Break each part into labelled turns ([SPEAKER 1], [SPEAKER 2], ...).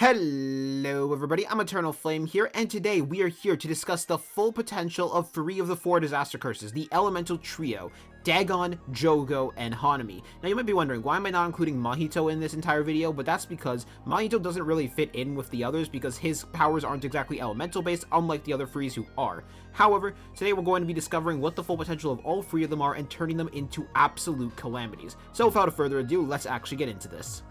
[SPEAKER 1] Hello everybody, I'm Eternal Flame here, and today we are here to discuss the full potential of 3 of the 4 disaster curses, the elemental trio, Dagon, Jogo, and Hanami. Now you might be wondering, why am I not including Mahito in this entire video? But that's because Mahito doesn't really fit in with the others because his powers aren't exactly elemental based, unlike the other Frees who are. However, today we're going to be discovering what the full potential of all 3 of them are and turning them into absolute calamities. So without further ado, let's actually get into this.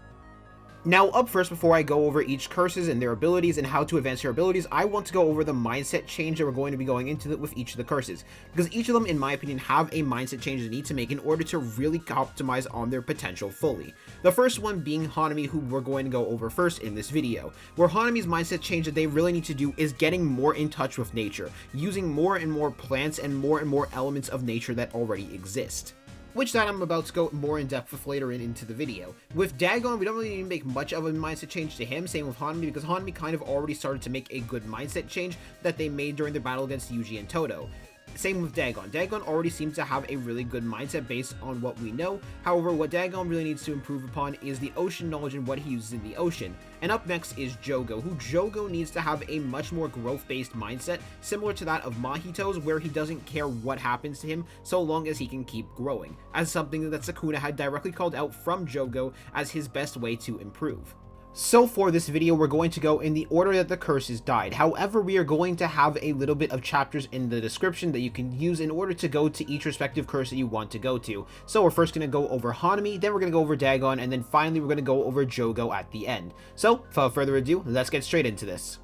[SPEAKER 1] Now up first, before I go over each curses and their abilities and how to advance your abilities, I want to go over the mindset change that we're going to be going into with each of the curses, because each of them, in my opinion, have a mindset change they need to make in order to really optimize on their potential fully. The first one being Hanami, who we're going to go over first in this video, where Hanami's mindset change that they really need to do is getting more in touch with nature, using more and more plants and more elements of nature that already exist, which that I'm about to go more in depth with later into the video. With Dagon, we don't really need to make much of a mindset change to him, same with Hanami, because Hanami kind of already started to make a good mindset change that they made during their battle against Yuji and Todo. Same with Dagon. Dagon already seems to have a really good mindset based on what we know. However, what Dagon really needs to improve upon is the ocean knowledge and what he uses in the ocean. And up next is Jogo, who Jogo needs to have a much more growth-based mindset, similar to that of Mahito's, where he doesn't care what happens to him so long as he can keep growing, as something that Sukuna had directly called out from Jogo as his best way to improve. So for this video, we're going to go in the order that the curses died. However, we are going to have a little bit of chapters in the description that you can use in order to go to each respective curse that you want to go to. So we're first going to go over Hanami, then we're going to go over Dagon, and then finally we're going to go over Jogo at the end. So without further ado, let's get straight into this.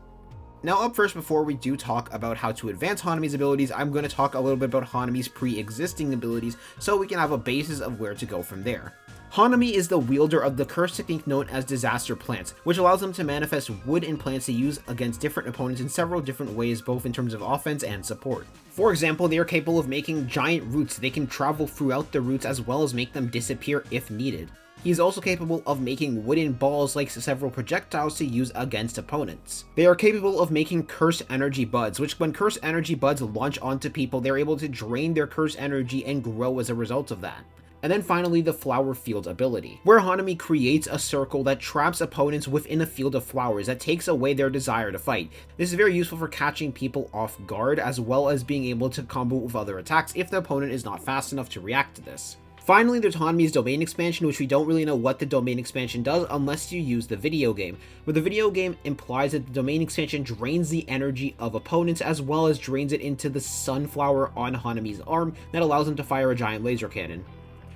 [SPEAKER 1] Now up first, before we do talk about how to advance Hanami's abilities, I'm going to talk a little bit about Hanami's pre-existing abilities so we can have a basis of where to go from there. Hanami is the wielder of the curse technique known as disaster plants, which allows them to manifest wood and plants to use against different opponents in several different ways, both in terms of offense and support. For example, they are capable of making giant roots. They can travel throughout the roots as well as make them disappear if needed. He is also capable of making wooden balls like several projectiles to use against opponents. They are capable of making curse energy buds, which when curse energy buds launch onto people, they're able to drain their curse energy and grow as a result of that. And then finally, the flower field ability, where Hanami creates a circle that traps opponents within a field of flowers that takes away their desire to fight. This is very useful for catching people off guard, as well as being able to combo with other attacks if the opponent is not fast enough to react to this. Finally, there's Hanami's domain expansion, which we don't really know what the domain expansion does unless you use the video game, where the video game implies that the domain expansion drains the energy of opponents as well as drains it into the sunflower on Hanami's arm that allows him to fire a giant laser cannon.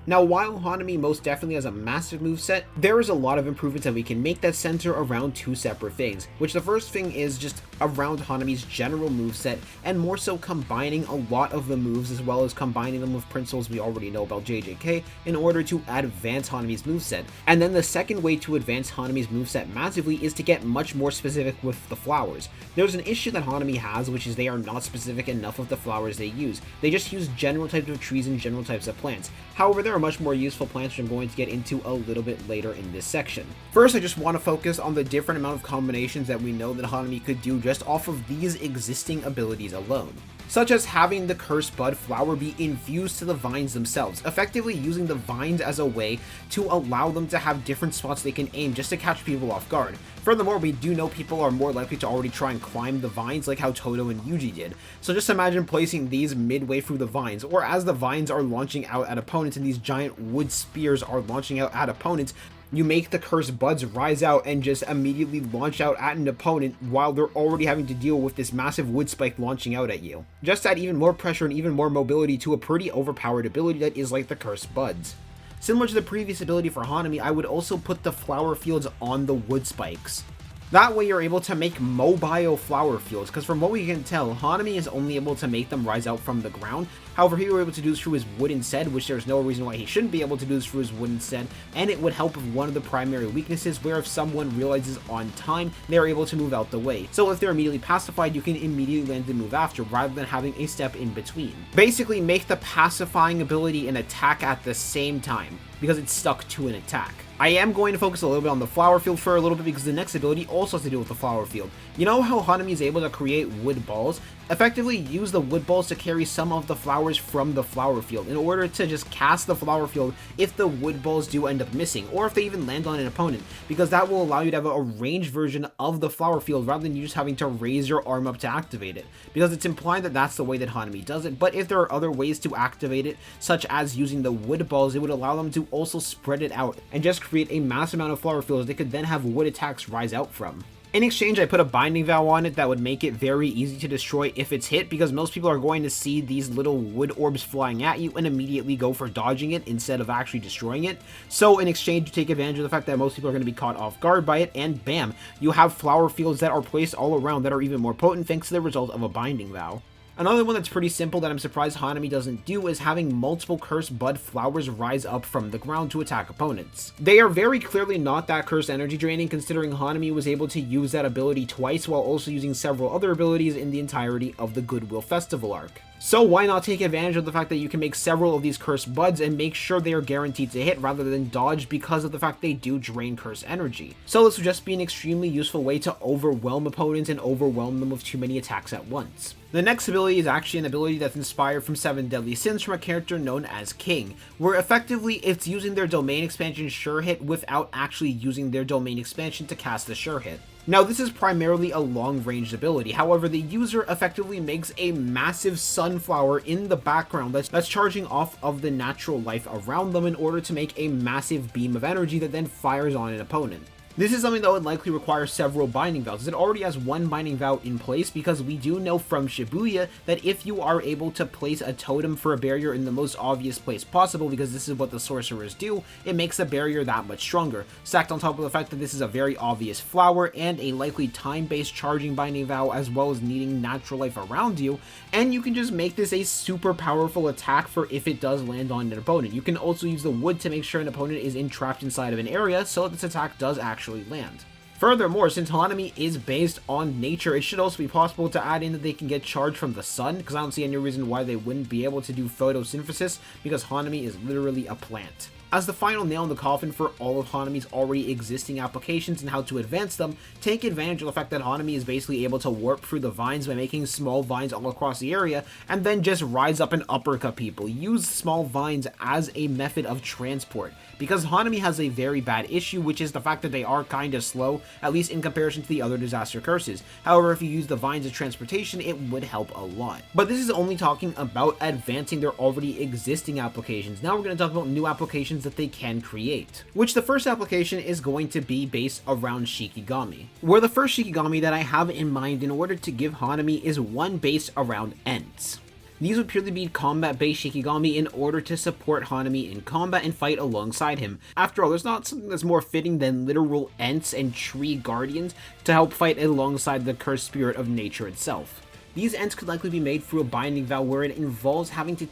[SPEAKER 1] Now, while Hanami most definitely has a massive moveset, there is a lot of improvements that we can make that center around 2 separate things, which the first thing is just around Hanami's general moveset, and more so combining a lot of the moves as well as combining them with principles we already know about JJK in order to advance Hanami's moveset. And then the second way to advance Hanami's moveset massively is to get much more specific with the flowers. There's an issue that Hanami has, which is they are not specific enough with the flowers they use. They just use general types of trees and general types of plants. However, there are much more useful plants which I'm going to get into a little bit later in this section. First, I just want to focus on the different amount of combinations that we know that Hanami could do just off of these existing abilities alone, such as having the cursed bud flower be infused to the vines themselves, effectively using the vines as a way to allow them to have different spots they can aim just to catch people off guard. Furthermore, we do know people are more likely to already try and climb the vines like how Todo and Yuji did. So just imagine placing these midway through the vines, or as the vines are launching out at opponents and these giant wood spears are launching out at opponents, you make the cursed buds rise out and just immediately launch out at an opponent while they're already having to deal with this massive wood spike launching out at you. Just add even more pressure and even more mobility to a pretty overpowered ability that is like the cursed buds. Similar to the previous ability for Hanami, I would also put the flower fields on the wood spikes. That way you're able to make mobile flower fields, because from what we can tell, Hanami is only able to make them rise out from the ground. However, he was able to do this through his wood instead, which there's no reason why he shouldn't be able to do this through his wood instead, and it would help with one of the primary weaknesses, where if someone realizes on time, they're able to move out the way. So if they're immediately pacified, you can immediately land the move after, rather than having a step in between. Basically, make the pacifying ability an attack at the same time, because it's stuck to an attack. I am going to focus a little bit on the flower field for a little bit because the next ability also has to do with the flower field. You know how Hanami is able to create wood balls? Effectively use the wood balls to carry some of the flowers from the flower field in order to just cast the flower field if the wood balls do end up missing, or if they even land on an opponent, because that will allow you to have a ranged version of the flower field rather than you just having to raise your arm up to activate it, because it's implied that that's the way that Hanami does it. But if there are other ways to activate it, such as using the wood balls, it would allow them to also spread it out and just create a massive amount of flower fields they could then have wood attacks rise out from. In exchange, I put a binding vow on it that would make it very easy to destroy if it's hit, because most people are going to see these little wood orbs flying at you and immediately go for dodging it instead of actually destroying it. So in exchange, you take advantage of the fact that most people are going to be caught off guard by it, and bam, you have flower fields that are placed all around that are even more potent thanks to the result of a binding vow. Another one that's pretty simple that I'm surprised Hanami doesn't do is having multiple cursed bud flowers rise up from the ground to attack opponents. They are very clearly not that cursed energy draining, considering Hanami was able to use that ability twice while also using several other abilities in the entirety of the Goodwill Festival arc. So why not take advantage of the fact that you can make several of these cursed buds and make sure they are guaranteed to hit rather than dodge, because of the fact they do drain cursed energy. So this would just be an extremely useful way to overwhelm opponents and overwhelm them with too many attacks at once. The next ability is actually an ability that's inspired from 7 Deadly Sins from a character known as King, where effectively it's using their domain expansion sure hit without actually using their domain expansion to cast the sure hit. Now this is primarily a long-ranged ability, however the user effectively makes a massive sunflower in the background that's charging off of the natural life around them in order to make a massive beam of energy that then fires on an opponent. This is something that would likely require several binding vows. It already has one binding vow in place, because we do know from Shibuya that if you are able to place a totem for a barrier in the most obvious place possible, because this is what the sorcerers do, it makes the barrier that much stronger. Stacked on top of the fact that this is a very obvious flower and a likely time-based charging binding vow, as well as needing natural life around you, and you can just make this a super powerful attack for if it does land on an opponent. You can also use the wood to make sure an opponent is entrapped inside of an area, so this attack does actually land. Furthermore, since Hanami is based on nature, it should also be possible to add in that they can get charged from the sun, because I don't see any reason why they wouldn't be able to do photosynthesis, because Hanami is literally a plant. As the final nail in the coffin for all of Hanami's already existing applications and how to advance them, take advantage of the fact that Hanami is basically able to warp through the vines by making small vines all across the area, and then just rise up and uppercut people. Use small vines as a method of transport, because Hanami has a very bad issue, which is the fact that they are kinda slow, at least in comparison to the other disaster curses. However, if you use the vines as transportation, it would help a lot. But this is only talking about advancing their already existing applications. Now we're going to talk about new applications that they can create, which the first application is going to be based around Shikigami, where the first Shikigami that I have in mind in order to give Hanami is one based around Ents. These would purely be combat-based Shikigami in order to support Hanami in combat and fight alongside him. After all, there's not something that's more fitting than literal Ents and tree guardians to help fight alongside the cursed spirit of nature itself. These Ents could likely be made through a binding vow where it involves having to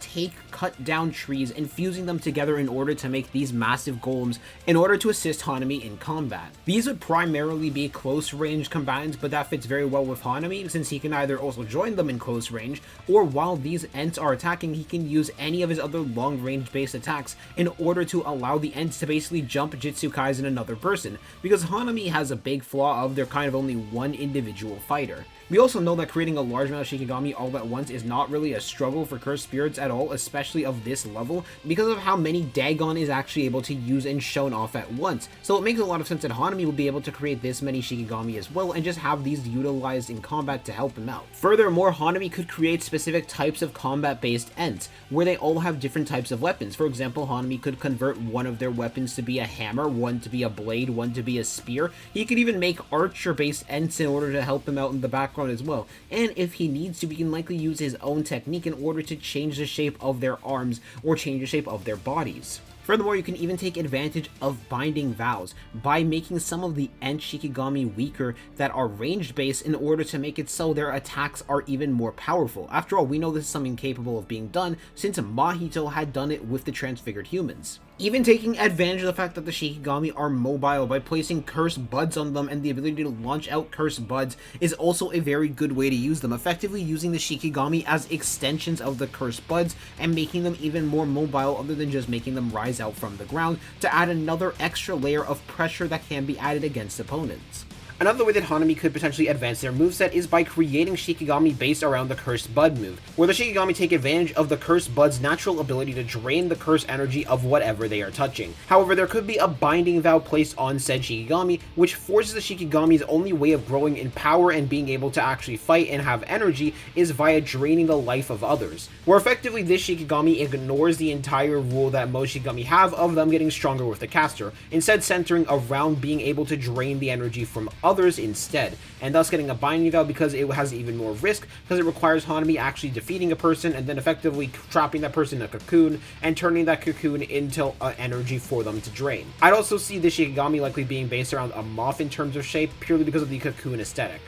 [SPEAKER 1] cut down trees and fusing them together in order to make these massive golems in order to assist Hanami in combat. These would primarily be close range combatants, but that fits very well with Hanami since he can either also join them in close range, or while these Ents are attacking, he can use any of his other long range based attacks in order to allow the Ents to basically jump Jujutsu Kaisen another person, because Hanami has a big flaw of they're kind of only one individual fighter. We also know that creating a large amount of Shikigami all at once is not really a struggle for cursed spirits at all, especially of this level, because of how many Dagon is actually able to use and shown off at once. So it makes a lot of sense that Hanami will be able to create this many Shikigami as well and just have these utilized in combat to help him out. Furthermore, Hanami could create specific types of combat-based Ents, where they all have different types of weapons. For example, Hanami could convert one of their weapons to be a hammer, one to be a blade, one to be a spear. He could even make archer-based Ents in order to help him out in the background as well, and if he needs to, he can likely use his own technique in order to change the shape of their arms or change the shape of their bodies. Furthermore, you can even take advantage of binding vows by making some of the Ent Shikigami weaker that are ranged based in order to make it so their attacks are even more powerful. After all, we know this is something capable of being done since Mahito had done it with the transfigured humans. Even taking advantage of the fact that the Shikigami are mobile by placing cursed buds on them, and the ability to launch out cursed buds is also a very good way to use them, effectively using the Shikigami as extensions of the cursed buds and making them even more mobile other than just making them rise out from the ground to add another extra layer of pressure that can be added against opponents. Another way that Hanami could potentially advance their moveset is by creating Shikigami based around the Cursed Bud move, where the Shikigami take advantage of the Cursed Bud's natural ability to drain the curse energy of whatever they are touching. However, there could be a binding vow placed on said Shikigami, which forces the Shikigami's only way of growing in power and being able to actually fight and have energy is via draining the life of others, where effectively this Shikigami ignores the entire rule that most Shikigami have of them getting stronger with the caster, instead centering around being able to drain the energy from others instead, and thus getting a binding vow because it has even more risk, because it requires Hanami actually defeating a person and then effectively trapping that person in a cocoon and turning that cocoon into energy for them to drain. I'd also see the Shikigami likely being based around a moth in terms of shape, purely because of the cocoon aesthetic.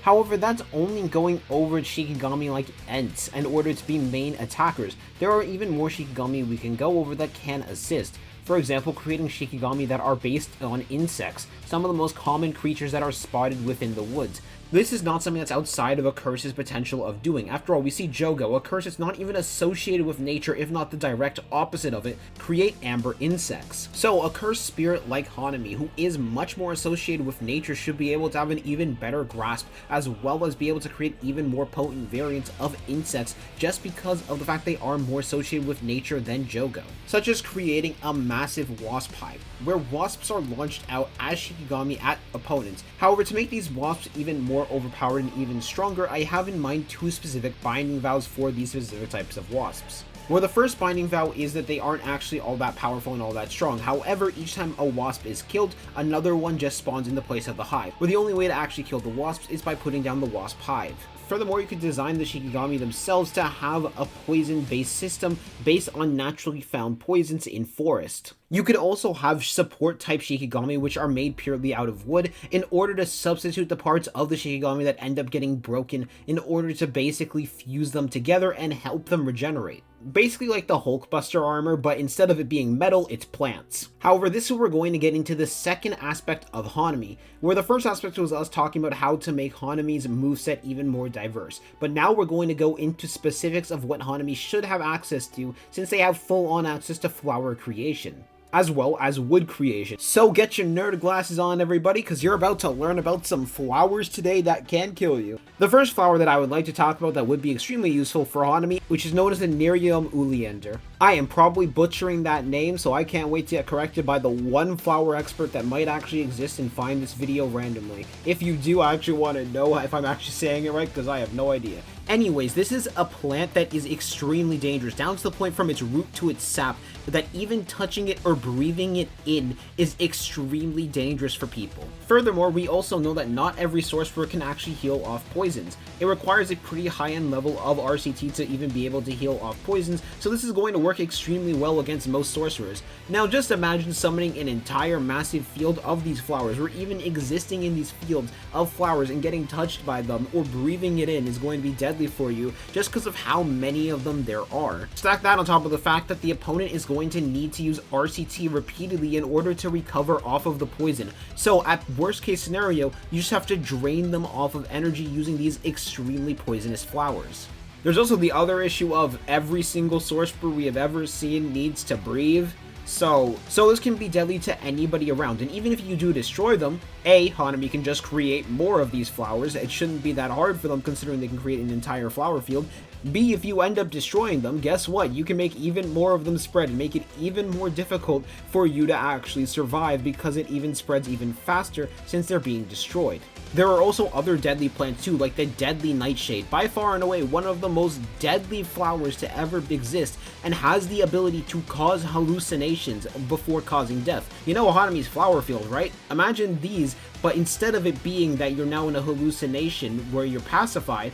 [SPEAKER 1] However, that's only going over Shikigami like Ents in order to be main attackers. There are even more Shikigami we can go over that can assist. For example, creating Shikigami that are based on insects, some of the most common creatures that are spotted within the woods. This is not something that's outside of a curse's potential of doing. After all, we see Jogo, a curse that's not even associated with nature, if not the direct opposite of it, create amber insects. So a cursed spirit like Hanami, who is much more associated with nature, should be able to have an even better grasp, as well as be able to create even more potent variants of insects, just because of the fact they are more associated with nature than Jogo. Such as creating a massive wasp hive, where wasps are launched out as Shikigami at opponents. However, to make these wasps even more overpowered and even stronger, I have in mind two specific binding vows for these specific types of wasps. Where the first binding vow is that they aren't actually all that powerful and all that strong. However, each time a wasp is killed, another one just spawns in the place of the hive, where the only way to actually kill the wasps is by putting down the wasp hive. Furthermore, you could design the Shikigami themselves to have a poison-based system based on naturally found poisons in forest. You could also have support-type Shikigami which are made purely out of wood in order to substitute the parts of the Shikigami that end up getting broken in order to basically fuse them together and help them regenerate. Basically like the Hulkbuster armor, but instead of it being metal, it's plants. However, this is where we're going to get into the second aspect of Hanami, where the first aspect was us talking about how to make Hanami's moveset even more diverse. But now we're going to go into specifics of what Hanami should have access to, since they have full-on access to flower creation, as well as wood creation. So get your nerd glasses on, everybody, because you're about to learn about some flowers today that can kill you. The first flower that I would like to talk about that would be extremely useful for Hanami, which is known as the Nerium Oleander. I am probably butchering that name, so I can't wait to get corrected by the one flower expert that might actually exist and find this video randomly. If you do, I actually want to know if I'm actually saying it right, because I have no idea. Anyways, this is a plant that is extremely dangerous, down to the point from its root to its sap, that even touching it or breathing it in is extremely dangerous for people. Furthermore, we also know that not every sorcerer can actually heal off poisons. It requires a pretty high-end level of RCT to even be able to heal off poisons, so this is going to work extremely well against most sorcerers. Now just imagine summoning an entire massive field of these flowers, or even existing in these fields of flowers and getting touched by them or breathing it in is going to be deadly for you just because of how many of them there are. Stack that on top of the fact that the opponent is going to need to use RCT repeatedly in order to recover off of the poison. So at worst case scenario, you just have to drain them off of energy using these extremely poisonous flowers. There's also the other issue of every single sorcerer we have ever seen needs to breathe. So this can be deadly to anybody around, and even if you do destroy them, A, Hanami can just create more of these flowers. It shouldn't be that hard for them considering they can create an entire flower field. B, if you end up destroying them, guess what? You can make even more of them spread and make it even more difficult for you to actually survive because it even spreads even faster since they're being destroyed. There are also other deadly plants too, like the deadly nightshade, by far and away one of the most deadly flowers to ever exist, and has the ability to cause hallucinations before causing death. You know Hanami's flower field, right? Imagine these, but instead of it being that you're now in a hallucination where you're pacified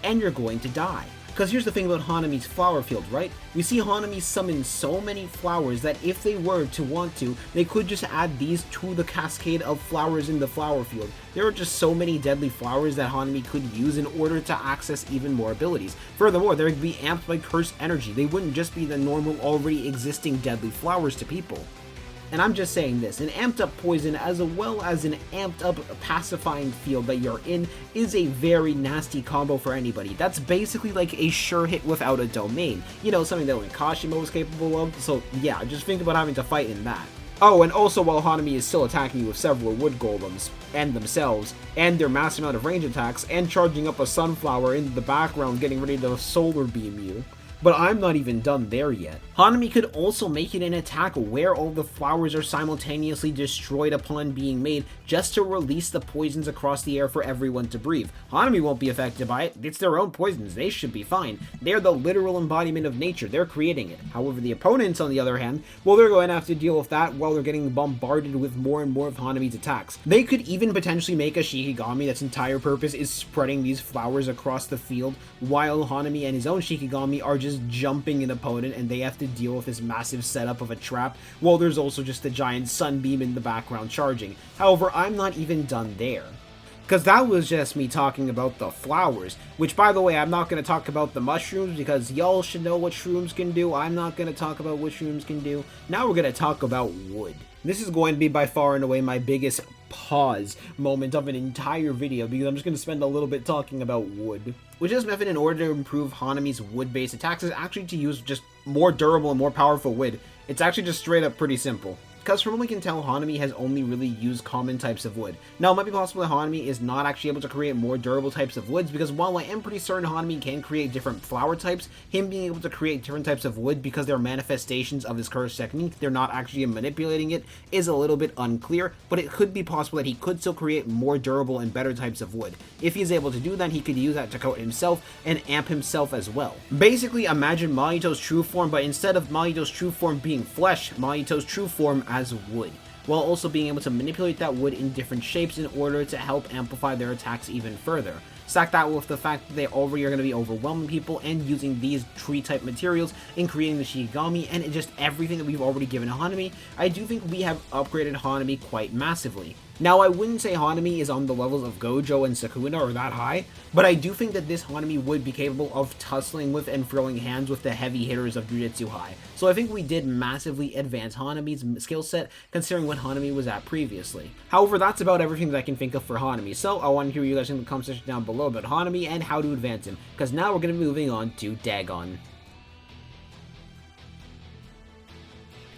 [SPEAKER 1] and you're going to die. Because here's the thing about Hanami's flower field, right? We see Hanami summon so many flowers that if they were to want to, they could just add these to the cascade of flowers in the flower field. There are just so many deadly flowers that Hanami could use in order to access even more abilities. Furthermore, they would be amped by cursed energy. They wouldn't just be the normal, already existing deadly flowers to people. And I'm just saying this, an amped up poison as well as an amped up pacifying field that you're in is a very nasty combo for anybody. That's basically like a sure hit without a domain. You know, something that only Kashima was capable of, so yeah, just think about having to fight in that. Oh, and also while Hanami is still attacking you with several wood golems, and themselves, and their massive amount of range attacks, and charging up a sunflower in the background getting ready to solar beam you. But I'm not even done there yet. Hanami could also make it an attack where all the flowers are simultaneously destroyed upon being made, just to release the poisons across the air for everyone to breathe. Hanami won't be affected by it, it's their own poisons, they should be fine. They're the literal embodiment of nature, they're creating it. However, the opponents, on the other hand, well, they're going to have to deal with that while they're getting bombarded with more and more of Hanami's attacks. They could even potentially make a Shikigami that's entire purpose is spreading these flowers across the field, while Hanami and his own Shikigami are just jumping an opponent and they have to deal with this massive setup of a trap, while there's also just a giant sunbeam in the background charging. However, I'm not even done there. Because that was just me talking about the flowers, which, by the way, I'm not going to talk about the mushrooms because y'all should know what shrooms can do. I'm not going to talk about what shrooms can do. Now we're going to talk about wood. This is going to be by far and away my biggest pause moment of an entire video because I'm just going to spend a little bit talking about wood. Which this method, in order to improve Hanami's wood-based attacks, is actually to use just more durable and more powerful wood. It's actually just straight up pretty simple. Because from what we can tell, Hanami has only really used common types of wood. Now, it might be possible that Hanami is not actually able to create more durable types of woods, because while I am pretty certain Hanami can create different flower types, him being able to create different types of wood because they're manifestations of his cursed technique, they're not actually manipulating it, is a little bit unclear, but it could be possible that he could still create more durable and better types of wood. If he's able to do that, he could use that to coat himself and amp himself as well. Basically, imagine Mahito's true form, but instead of Mahito's true form being flesh, Mahito's true form as wood, while also being able to manipulate that wood in different shapes in order to help amplify their attacks even further. Stack that with the fact that they already are going to be overwhelming people and using these tree-type materials in creating the Shikigami and just everything that we've already given Hanami, I do think we have upgraded Hanami quite massively. Now, I wouldn't say Hanami is on the levels of Gojo and Sukuna or that high, but I do think that this Hanami would be capable of tussling with and throwing hands with the heavy hitters of Jujutsu High. So I think we did massively advance Hanami's skill set considering what Hanami was at previously. However, that's about everything that I can think of for Hanami, so I want to hear what you guys in the comment section down below about Hanami and how to advance him, because now we're going to be moving on to Dagon.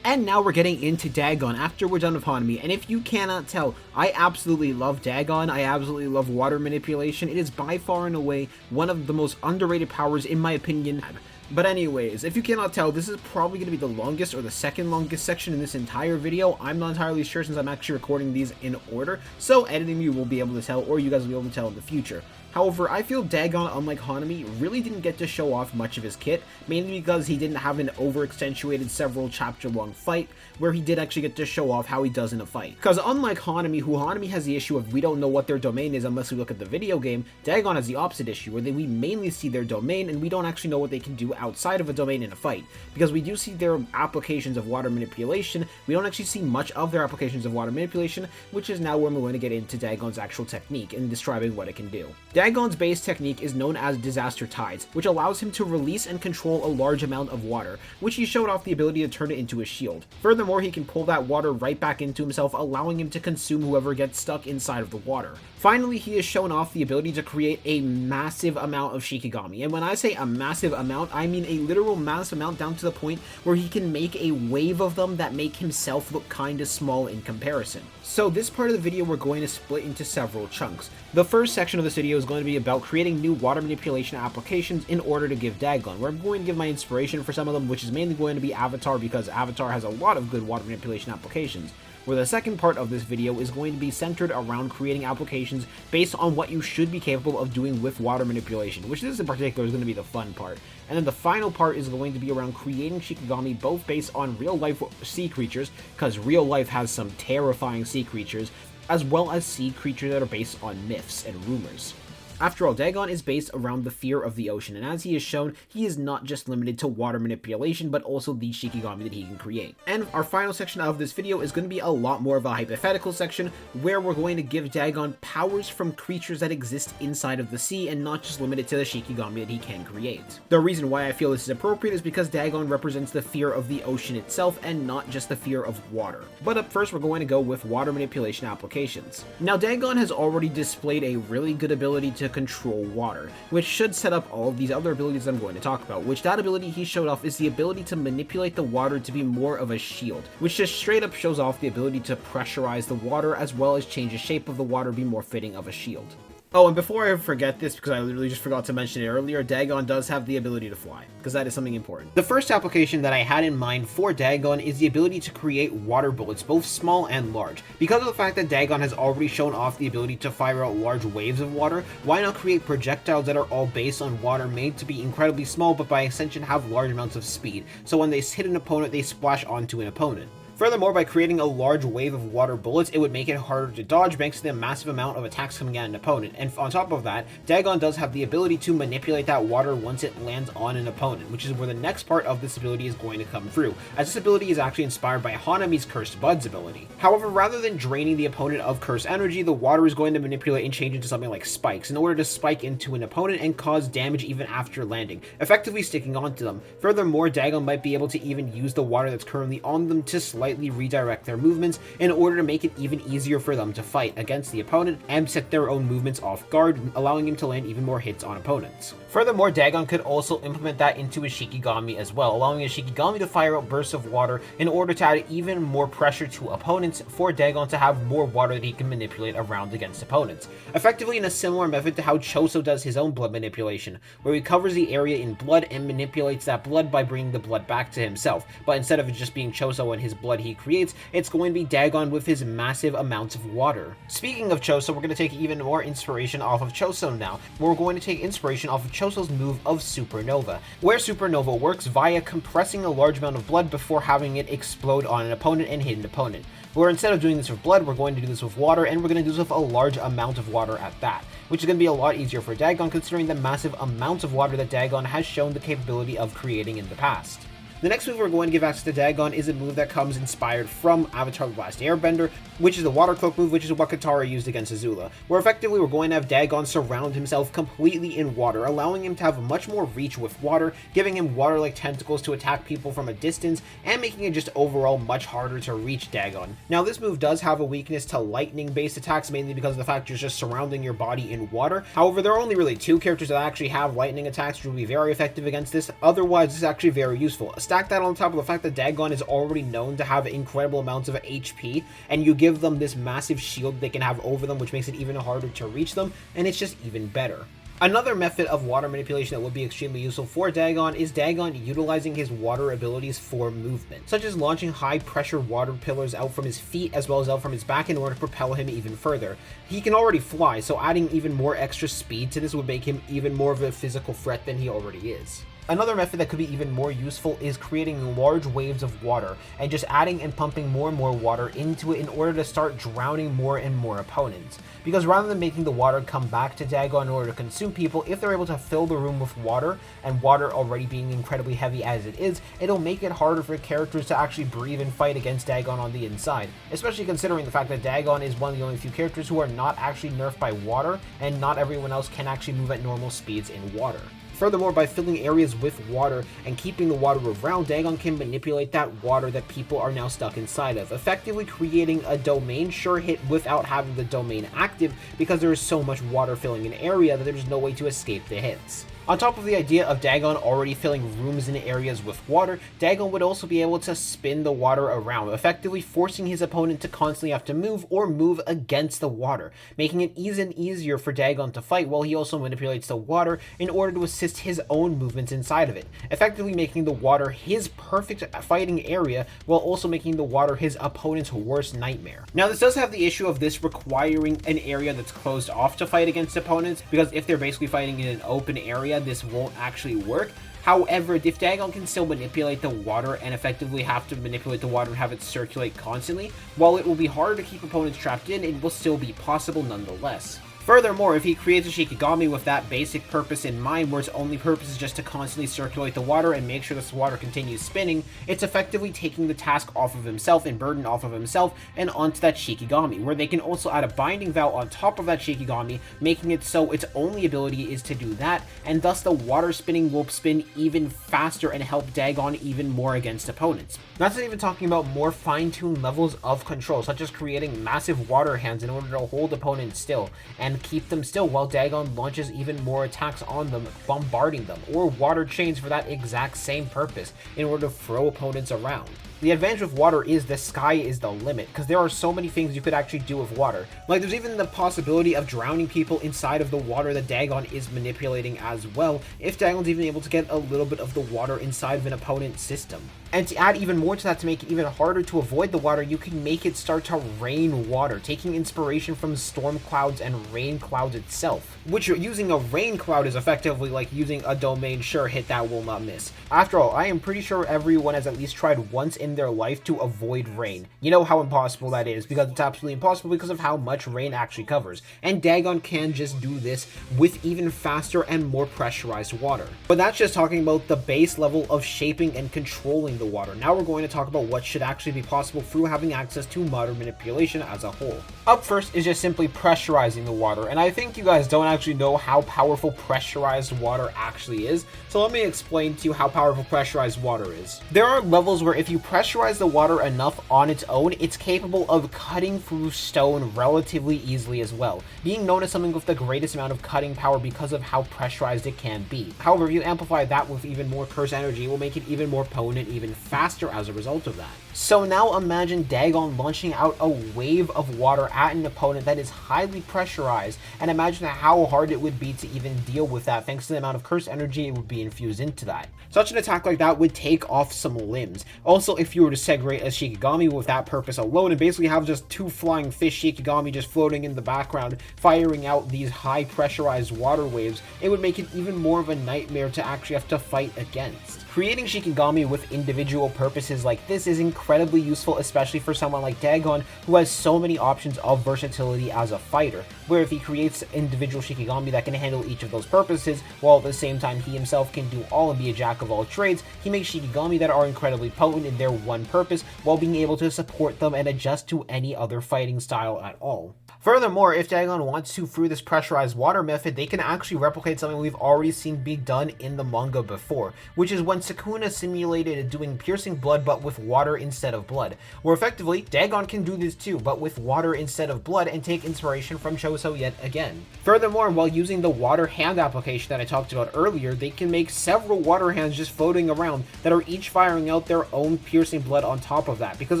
[SPEAKER 1] And now we're getting into Dagon after we're done with Hanami, and if you cannot tell, I absolutely love Dagon, I absolutely love water manipulation. It is by far and away one of the most underrated powers in my opinion. But anyways, if you cannot tell, this is probably going to be the longest or the second longest section in this entire video. I'm not entirely sure since I'm actually recording these in order, so editing you will be able to tell, or you guys will be able to tell in the future. However, I feel Dagon, unlike Hanami, really didn't get to show off much of his kit, mainly because he didn't have an over-accentuated several chapter-long fight, where he did actually get to show off how he does in a fight. Because unlike Hanami, who Hanami has the issue of we don't know what their domain is unless we look at the video game, Dagon has the opposite issue, where we mainly see their domain and we don't actually know what they can do outside of a domain in a fight. Because we do see their applications of water manipulation, we don't actually see much of their applications of water manipulation, which is now where we're going to get into Dagon's actual technique and describing what it can do. Dagon's base technique is known as Disaster Tides, which allows him to release and control a large amount of water, which he showed off the ability to turn it into a shield. Furthermore, he can pull that water right back into himself, allowing him to consume whoever gets stuck inside of the water. Finally, he has shown off the ability to create a massive amount of Shikigami, and when I say a massive amount, I mean a literal massive amount down to the point where he can make a wave of them that make himself look kinda small in comparison. So this part of the video we're going to split into several chunks. The first section of this video is going to be about creating new water manipulation applications in order to give Dagon, where I'm going to give my inspiration for some of them, which is mainly going to be Avatar because Avatar has a lot of good water manipulation applications. Where the second part of this video is going to be centered around creating applications based on what you should be capable of doing with water manipulation, which this in particular is going to be the fun part. And then the final part is going to be around creating Shikigami both based on real-life sea creatures, because real life has some terrifying sea creatures, as well as sea creatures that are based on myths and rumors. After all, Dagon is based around the fear of the ocean, and as he has shown, he is not just limited to water manipulation, but also the Shikigami that he can create. And our final section of this video is going to be a lot more of a hypothetical section, where we're going to give Dagon powers from creatures that exist inside of the sea, and not just limited to the Shikigami that he can create. The reason why I feel this is appropriate is because Dagon represents the fear of the ocean itself, and not just the fear of water. But up first, we're going to go with water manipulation applications. Now, Dagon has already displayed a really good ability to control water, which should set up all of these other abilities I'm going to talk about, which that ability he showed off is the ability to manipulate the water to be more of a shield, which just straight up shows off the ability to pressurize the water as well as change the shape of the water be more fitting of a shield. Oh, and before I forget this, because I literally just forgot to mention it earlier, Dagon does have the ability to fly, because that is something important. The first application that I had in mind for Dagon is the ability to create water bullets, both small and large. Because of the fact that Dagon has already shown off the ability to fire out large waves of water, why not create projectiles that are all based on water, made to be incredibly small, but by extension have large amounts of speed, so when they hit an opponent, they splash onto an opponent. Furthermore, by creating a large wave of water bullets, it would make it harder to dodge thanks to the massive amount of attacks coming at an opponent. And on top of that, Dagon does have the ability to manipulate that water once it lands on an opponent, which is where the next part of this ability is going to come through, as this ability is actually inspired by Hanami's Cursed Buds ability. However, rather than draining the opponent of cursed energy, the water is going to manipulate and change into something like spikes in order to spike into an opponent and cause damage even after landing, effectively sticking onto them. Furthermore, Dagon might be able to even use the water that's currently on them to slightly redirect their movements in order to make it even easier for them to fight against the opponent and set their own movements off guard, allowing him to land even more hits on opponents. Furthermore, Dagon could also implement that into his Shikigami as well, allowing his Shikigami to fire out bursts of water in order to add even more pressure to opponents for Dagon to have more water that he can manipulate around against opponents. Effectively in a similar method to how Choso does his own blood manipulation, where he covers the area in blood and manipulates that blood by bringing the blood back to himself, but instead of it just being Choso and his blood he creates, it's going to be Dagon with his massive amounts of water. Speaking of Choso, we're going to take even more inspiration off of Choso now. We're going to take inspiration off of Choso's move of Supernova, where Supernova works via compressing a large amount of blood before having it explode on an opponent and hit an opponent. Where instead of doing this with blood, we're going to do this with water, and we're going to do this with a large amount of water at that, which is going to be a lot easier for Dagon considering the massive amounts of water that Dagon has shown the capability of creating in the past. The next move we're going to give access to Dagon is a move that comes inspired from Avatar: The Last Airbender, which is the Water Cloak move, which is what Katara used against Azula, where effectively we're going to have Dagon surround himself completely in water, allowing him to have much more reach with water, giving him water-like tentacles to attack people from a distance, and making it just overall much harder to reach Dagon. Now, this move does have a weakness to lightning-based attacks, mainly because of the fact you're just surrounding your body in water. However, there are only really two characters that actually have lightning attacks, which will be very effective against this. Otherwise, this is actually very useful. Stack that on top of the fact that Dagon is already known to have incredible amounts of HP, and you give them this massive shield they can have over them, which makes it even harder to reach them, and it's just even better. Another method of water manipulation that would be extremely useful for Dagon is Dagon utilizing his water abilities for movement, such as launching high pressure water pillars out from his feet as well as out from his back in order to propel him even further. He can already fly, so adding even more extra speed to this would make him even more of a physical threat than he already is. Another method that could be even more useful is creating large waves of water and just adding and pumping more and more water into it in order to start drowning more and more opponents. Because rather than making the water come back to Dagon in order to consume people, if they're able to fill the room with water, and water already being incredibly heavy as it is, it'll make it harder for characters to actually breathe and fight against Dagon on the inside, especially considering the fact that Dagon is one of the only few characters who are not actually nerfed by water, and not everyone else can actually move at normal speeds in water. Furthermore, by filling areas with water and keeping the water around, Dagon can manipulate that water that people are now stuck inside of, effectively creating a domain sure hit without having the domain active, because there is so much water filling an area that there's no way to escape the hits. On top of the idea of Dagon already filling rooms and areas with water, Dagon would also be able to spin the water around, effectively forcing his opponent to constantly have to move or move against the water, making it even easier for Dagon to fight while he also manipulates the water in order to assist his own movements inside of it, effectively making the water his perfect fighting area while also making the water his opponent's worst nightmare. Now, this does have the issue of this requiring an area that's closed off to fight against opponents, because if they're basically fighting in an open area, this won't actually work. However, if Dagon can still manipulate the water and effectively have to manipulate the water and have it circulate constantly, while it will be harder to keep opponents trapped in, it will still be possible nonetheless. Furthermore, if he creates a Shikigami with that basic purpose in mind, where its only purpose is just to constantly circulate the water and make sure this water continues spinning, it's effectively taking the task off of himself and burden off of himself and onto that Shikigami, where they can also add a binding vow on top of that Shikigami, making it so its only ability is to do that, and thus the water spinning will spin even faster and help Dagon even more against opponents. That's not even talking about more fine-tuned levels of control, such as creating massive water hands in order to hold opponents still, and keep them still while Dagon launches even more attacks on them, bombarding them, or water chains for that exact same purpose in order to throw opponents around. The advantage with water is the sky is the limit, because there are so many things you could actually do with water. Like, there's even the possibility of drowning people inside of the water that Dagon is manipulating as well, if Dagon's even able to get a little bit of the water inside of an opponent's system. And to add even more to that, to make it even harder to avoid the water, you can make it start to rain water, taking inspiration from storm clouds and rain clouds itself. Which, using a rain cloud is effectively like using a domain sure hit that will not miss. After all, I am pretty sure everyone has at least tried once in their life to avoid rain. You know how impossible that is, because it's absolutely impossible because of how much rain actually covers. And Dagon can just do this with even faster and more pressurized water. But that's just talking about the base level of shaping and controlling the water. Now we're going to talk about what should actually be possible through having access to modern manipulation as a whole. Up first is just simply pressurizing the water, and I think you guys don't actually know how powerful pressurized water actually is, so let me explain to you how powerful pressurized water is. There are levels where if you pressurize the water enough on its own, it's capable of cutting through stone relatively easily as well, being known as something with the greatest amount of cutting power because of how pressurized it can be. However, if you amplify that with even more curse energy, it will make it even more potent, even faster as a result of that. So now imagine Dagon launching out a wave of water at an opponent that is highly pressurized, and imagine how hard it would be to even deal with that thanks to the amount of curse energy it would be infused into that. Such an attack like that would take off some limbs. Also, if you were to segregate a Shikigami with that purpose alone and basically have just two flying fish Shikigami just floating in the background firing out these high pressurized water waves, it would make it even more of a nightmare to actually have to fight against. Creating Shikigami with individual purposes like this is incredibly useful, especially for someone like Dagon, who has so many options of versatility as a fighter, where if he creates individual Shikigami that can handle each of those purposes, while at the same time he himself can do all and be a jack of all trades, he makes Shikigami that are incredibly potent in their one purpose, while being able to support them and adjust to any other fighting style at all. Furthermore, if Dagon wants to, through this pressurized water method, they can actually replicate something we've already seen be done in the manga before, which is when Sukuna simulated doing piercing blood but with water instead of blood, where effectively Dagon can do this too, but with water instead of blood, and take inspiration from Choso yet again. Furthermore, while using the water hand application that I talked about earlier, they can make several water hands just floating around that are each firing out their own piercing blood on top of that, because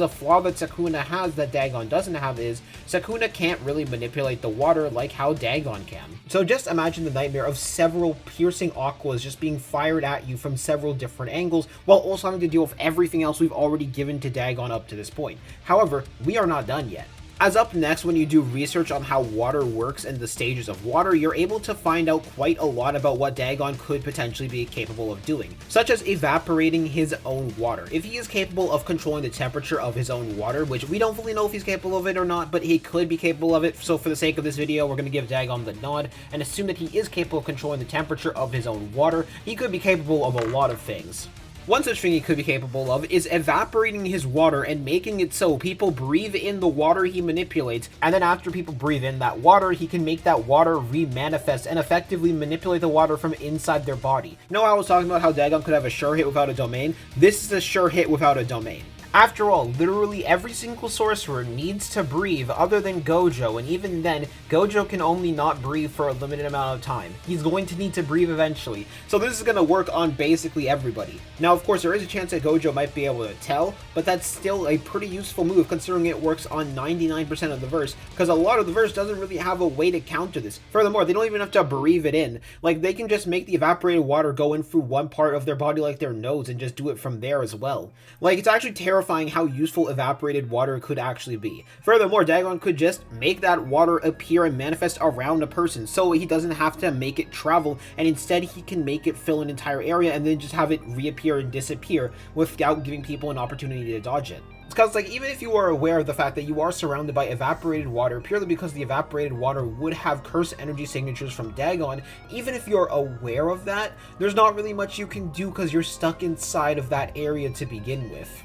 [SPEAKER 1] a flaw that Sukuna has that Dagon doesn't have is Sukuna can't really manipulate the water like how Dagon can. So just imagine the nightmare of several piercing aquas just being fired at you from several different angles, while also having to deal with everything else we've already given to Dagon up to this point. However, we are not done yet. As up next, when you do research on how water works and the stages of water, you're able to find out quite a lot about what Dagon could potentially be capable of doing, such as evaporating his own water. If he is capable of controlling the temperature of his own water, which we don't fully know if he's capable of it or not, but he could be capable of it, so for the sake of this video, we're going to give Dagon the nod and assume that he is capable of controlling the temperature of his own water. He could be capable of a lot of things. One such thing he could be capable of is evaporating his water and making it so people breathe in the water he manipulates, and then after people breathe in that water, he can make that water re-manifest and effectively manipulate the water from inside their body. You know how I was talking about how Dagon could have a sure hit without a domain? This is a sure hit without a domain. After all, literally every single sorcerer needs to breathe other than Gojo, and even then, Gojo can only not breathe for a limited amount of time. He's going to need to breathe eventually, so this is going to work on basically everybody. Now, of course, there is a chance that Gojo might be able to tell, but that's still a pretty useful move considering it works on 99% of the verse, because a lot of the verse doesn't really have a way to counter this. Furthermore, they don't even have to breathe it in. Like, they can just make the evaporated water go in through one part of their body like their nose and just do it from there as well. Like, it's actually terrifying how useful evaporated water could actually be. Furthermore, Dagon could just make that water appear and manifest around a person, so he doesn't have to make it travel, and instead he can make it fill an entire area and then just have it reappear and disappear without giving people an opportunity to dodge it. Because, like, even if you are aware of the fact that you are surrounded by evaporated water, purely because the evaporated water would have curse energy signatures from Dagon, even if you're aware of that, there's not really much you can do because you're stuck inside of that area to begin with.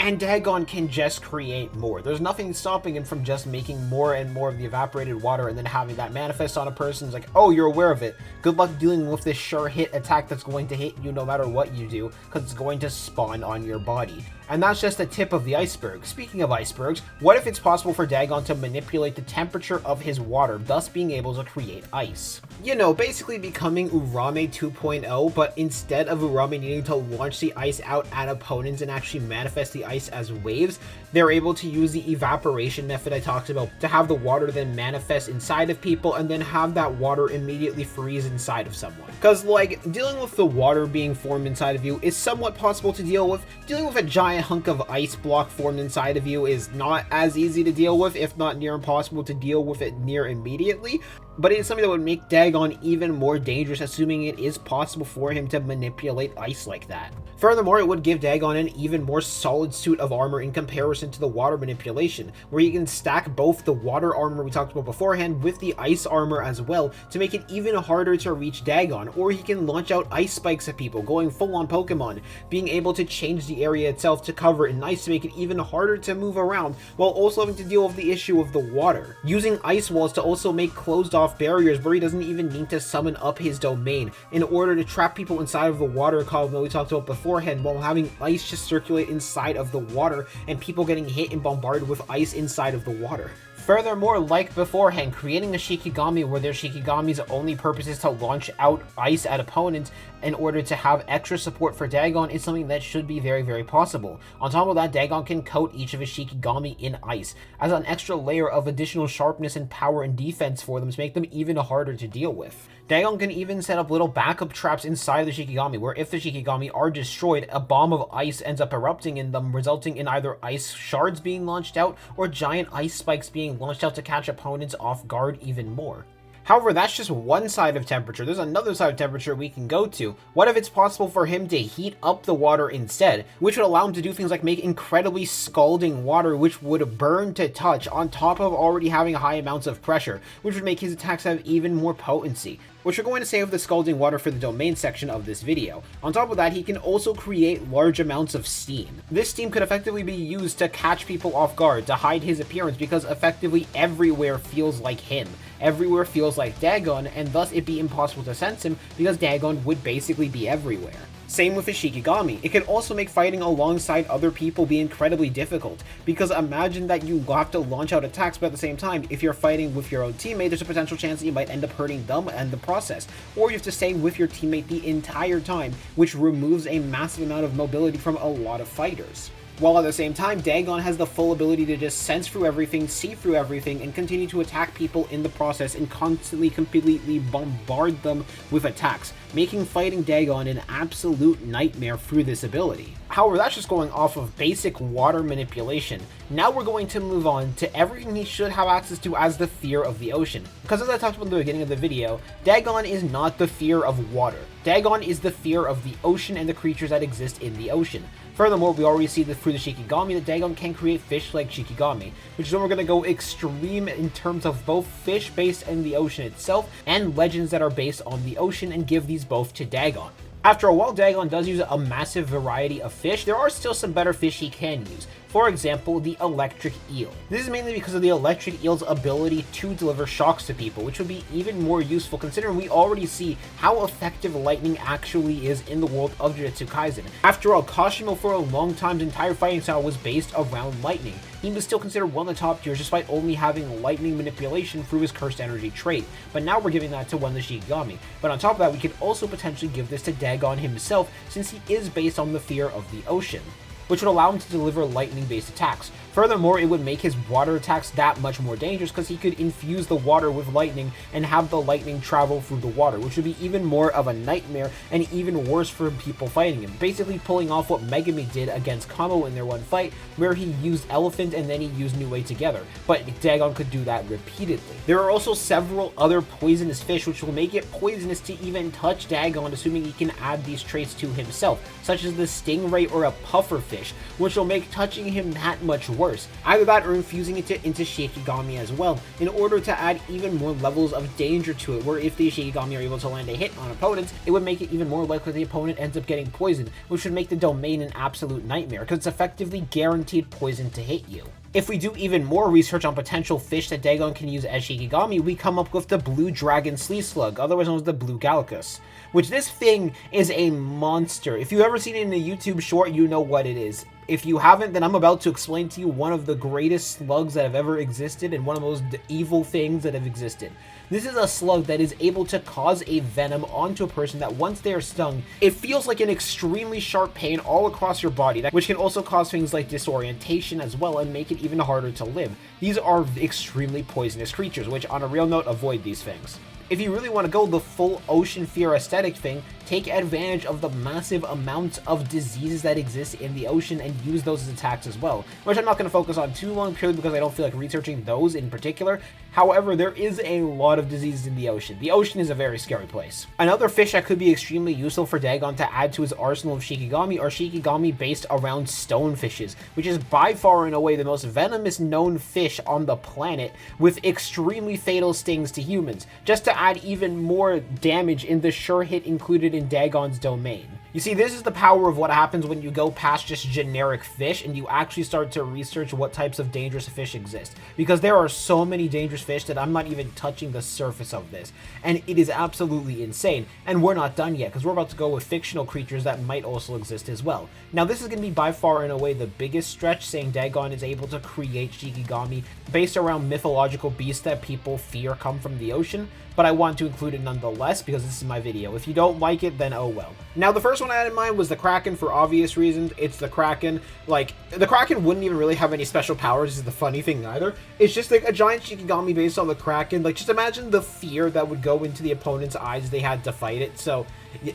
[SPEAKER 1] And Dagon can just create more. There's nothing stopping him from just making more and more of the evaporated water and then having that manifest on a person. It's like, oh, you're aware of it. Good luck dealing with this sure hit attack that's going to hit you no matter what you do, because it's going to spawn on your body. And that's just the tip of the iceberg. Speaking of icebergs, what if it's possible for Dagon to manipulate the temperature of his water, thus being able to create ice? You know, basically becoming Urame 2.0, but instead of Urame needing to launch the ice out at opponents and actually manifest the ice as waves, they're able to use the evaporation method I talked about to have the water then manifest inside of people and then have that water immediately freeze inside of someone. Because, like, dealing with the water being formed inside of you is somewhat possible to deal with. Dealing with a giant hunk of ice block formed inside of you is not as easy to deal with, if not near impossible to deal with it near immediately. But it is something that would make Dagon even more dangerous, assuming it is possible for him to manipulate ice like that. Furthermore, it would give Dagon an even more solid suit of armor in comparison to the water manipulation, where he can stack both the water armor we talked about beforehand with the ice armor as well to make it even harder to reach Dagon, or he can launch out ice spikes at people, going full on Pokemon, being able to change the area itself to cover it in ice to make it even harder to move around, while also having to deal with the issue of the water. Using ice walls to also make closed off barriers where he doesn't even need to summon up his domain in order to trap people inside of the water column that we talked about beforehand, while having ice just circulate inside of the water and people getting hit and bombarded with ice inside of the water. Furthermore, like beforehand, creating a Shikigami where their Shikigami's only purpose is to launch out ice at opponents in order to have extra support for Dagon is something that should be very, very possible. On top of that, Dagon can coat each of his Shikigami in ice as an extra layer of additional sharpness and power and defense for them to make them even harder to deal with. Dagon can even set up little backup traps inside the Shikigami, where if the Shikigami are destroyed, a bomb of ice ends up erupting in them, resulting in either ice shards being launched out or giant ice spikes being launched out to catch opponents off guard even more. However, that's just one side of temperature. There's another side of temperature we can go to. What if it's possible for him to heat up the water instead, which would allow him to do things like make incredibly scalding water, which would burn to touch on top of already having high amounts of pressure, which would make his attacks have even more potency, which we're going to save the scalding water for the domain section of this video. On top of that, he can also create large amounts of steam. This steam could effectively be used to catch people off guard, to hide his appearance, because effectively everywhere feels like him. Everywhere feels like Dagon, and thus it'd be impossible to sense him because Dagon would basically be everywhere. Same with his Shikigami. It can also make fighting alongside other people be incredibly difficult, because imagine that you have to launch out attacks, but at the same time, if you're fighting with your own teammate, there's a potential chance that you might end up hurting them in the process, or you have to stay with your teammate the entire time, which removes a massive amount of mobility from a lot of fighters. While at the same time, Dagon has the full ability to just sense through everything, see through everything, and continue to attack people in the process and constantly, completely bombard them with attacks, making fighting Dagon an absolute nightmare through this ability. However, that's just going off of basic water manipulation. Now we're going to move on to everything he should have access to as the fear of the ocean. Because as I talked about in the beginning of the video, Dagon is not the fear of water. Dagon is the fear of the ocean and the creatures that exist in the ocean. Furthermore, we already see through the Shikigami that Dagon can create fish-like Shikigami, which is when we're going to go extreme in terms of both fish based in the ocean itself and legends that are based on the ocean, and give these both to Dagon. After a while, Dagon does use a massive variety of fish. There are still some better fish he can use. For example, the electric eel. This is mainly because of the electric eel's ability to deliver shocks to people, which would be even more useful considering we already see how effective lightning actually is in the world of Jujutsu Kaisen. After all, Kashimo for a long time's entire fighting style was based around lightning. He was still considered one of the top tiers despite only having lightning manipulation through his cursed energy trait, but now we're giving that to one of the Shikigami. But on top of that, we could also potentially give this to Dagon himself, since he is based on the fear of the ocean, which would allow him to deliver lightning-based attacks. Furthermore, it would make his water attacks that much more dangerous because he could infuse the water with lightning and have the lightning travel through the water, which would be even more of a nightmare and even worse for people fighting him, basically pulling off what Megami did against Kamo in their one fight, where he used Elephant and then he used Nue together, but Dagon could do that repeatedly. There are also several other poisonous fish which will make it poisonous to even touch Dagon, assuming he can add these traits to himself, such as the stingray or a pufferfish, fish, which will make touching him that much worse. Either that or infusing it into Shikigami as well, in order to add even more levels of danger to it, where if the Shikigami are able to land a hit on opponents, it would make it even more likely the opponent ends up getting poisoned, which would make the domain an absolute nightmare, because it's effectively guaranteed poison to hit you. If we do even more research on potential fish that Dagon can use as Shikigami, we come up with the Blue Dragon Sea Slug, otherwise known as the Blue Gallicus, which this thing is a monster. If you've ever seen it in a YouTube short, you know what it is. If you haven't, then I'm about to explain to you one of the greatest slugs that have ever existed and one of the most evil things that have existed. This is a slug that is able to cause a venom onto a person that once they are stung, it feels like an extremely sharp pain all across your body, which can also cause things like disorientation as well and make it even harder to live. These are extremely poisonous creatures, which on a real note, avoid these things. If you really want to go the full ocean fear aesthetic thing, take advantage of the massive amounts of diseases that exist in the ocean and use those as attacks as well, which I'm not going to focus on too long purely because I don't feel like researching those in particular. However, there is a lot of diseases in the ocean. The ocean is a very scary place. Another fish that could be extremely useful for Dagon to add to his arsenal of Shikigami are Shikigami based around stonefishes, which is by far and away the most venomous known fish on the planet, with extremely fatal stings to humans, just to add even more damage in the sure hit included in Dagon's domain. You see, this is the power of what happens when you go past just generic fish and you actually start to research what types of dangerous fish exist. Because there are so many dangerous fish that I'm not even touching the surface of this. And it is absolutely insane. And we're not done yet, because we're about to go with fictional creatures that might also exist as well. Now, this is going to be by far and away the biggest stretch, saying Dagon is able to create Shikigami based around mythological beasts that people fear come from the ocean. But I want to include it nonetheless because this is my video. If you don't like it, then oh well. Now, the first one I had in mind was the Kraken for obvious reasons. It's the Kraken. Like, the Kraken wouldn't even really have any special powers, is the funny thing either. It's just like a giant Shikigami based on the Kraken. Like, just imagine the fear that would go into the opponent's eyes if they had to fight it. So,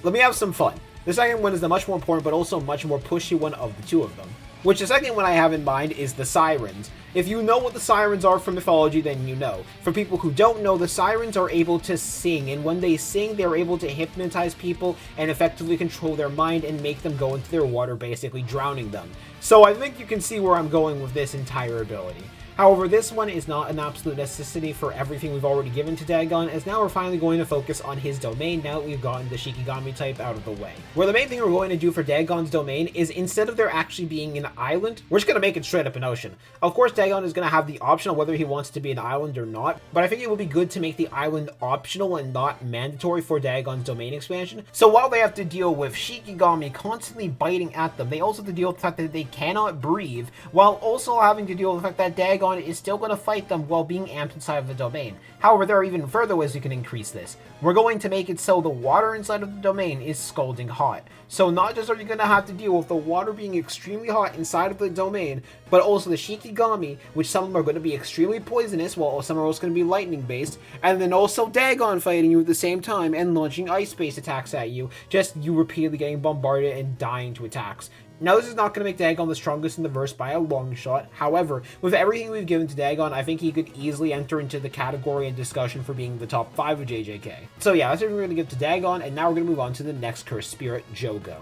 [SPEAKER 1] let me have some fun. The second one is the much more important, but also much more pushy one of the two of them. Which the second one I have in mind is the Sirens. If you know what the Sirens are from mythology, then you know. For people who don't know, the Sirens are able to sing, and when they sing, they're able to hypnotize people and effectively control their mind and make them go into their water, basically drowning them. So I think you can see where I'm going with this entire ability. However, this one is not an absolute necessity for everything we've already given to Dagon, as now we're finally going to focus on his domain now that we've gotten the Shikigami type out of the way. Where the main thing we're going to do for Dagon's domain is, instead of there actually being an island, we're just going to make it straight up an ocean. Of course, Dagon is going to have the option of whether he wants to be an island or not, but I think it would be good to make the island optional and not mandatory for Dagon's domain expansion. So while they have to deal with Shikigami constantly biting at them, they also have to deal with the fact that they cannot breathe, while also having to deal with the fact that Dagon is still going to fight them while being amped inside of the domain. However, there are even further ways you can increase this. We're going to make it so the water inside of the domain is scalding hot. So not just are you going to have to deal with the water being extremely hot inside of the domain, but also the Shikigami, which some of them are going to be extremely poisonous, while some are also going to be lightning based, and then also Dagon fighting you at the same time and launching ice-based attacks at you, just you repeatedly getting bombarded and dying to attacks. Now, this is not going to make Dagon the strongest in the verse by a long shot. However, with everything we've given to Dagon, I think he could easily enter into the category and discussion for being the top 5 of JJK. So yeah, that's everything we're going to give to Dagon, and now we're going to move on to the next cursed spirit, Jogo.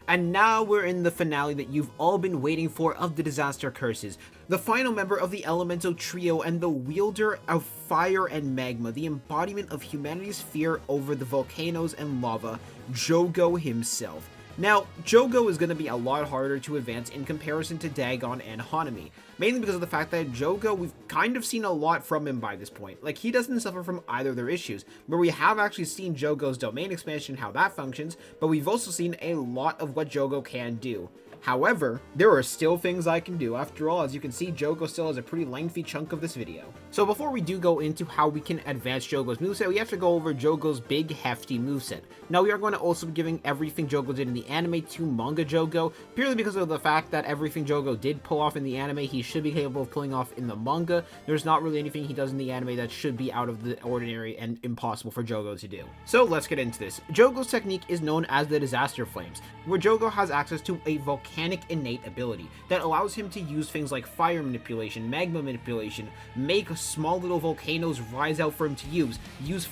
[SPEAKER 1] And now we're in the finale that you've all been waiting for of the Disaster Curses. The final member of the Elemental Trio and the wielder of fire and magma, the embodiment of humanity's fear over the volcanoes and lava, Jogo himself. Now, Jogo is going to be a lot harder to advance in comparison to Dagon and Hanami, mainly because of the fact that Jogo, we've kind of seen a lot from him by this point. Like, he doesn't suffer from either of their issues, but we have actually seen Jogo's domain expansion, how that functions, but we've also seen a lot of what Jogo can do. However, there are still things I can do. After all, as you can see, Jogo still has a pretty lengthy chunk of this video. So before we do go into how we can advance Jogo's moveset, we have to go over Jogo's big, hefty moveset. Now, we are going to also be giving everything Jogo did in the anime to manga Jogo, purely because of the fact that everything Jogo did pull off in the anime, he should be capable of pulling off in the manga. There's not really anything he does in the anime that should be out of the ordinary and impossible for Jogo to do. So let's get into this. Jogo's technique is known as the Disaster Flames, where Jogo has access to a volcanic innate ability that allows him to use things like fire manipulation, magma manipulation, make small little volcanoes rise out for him to use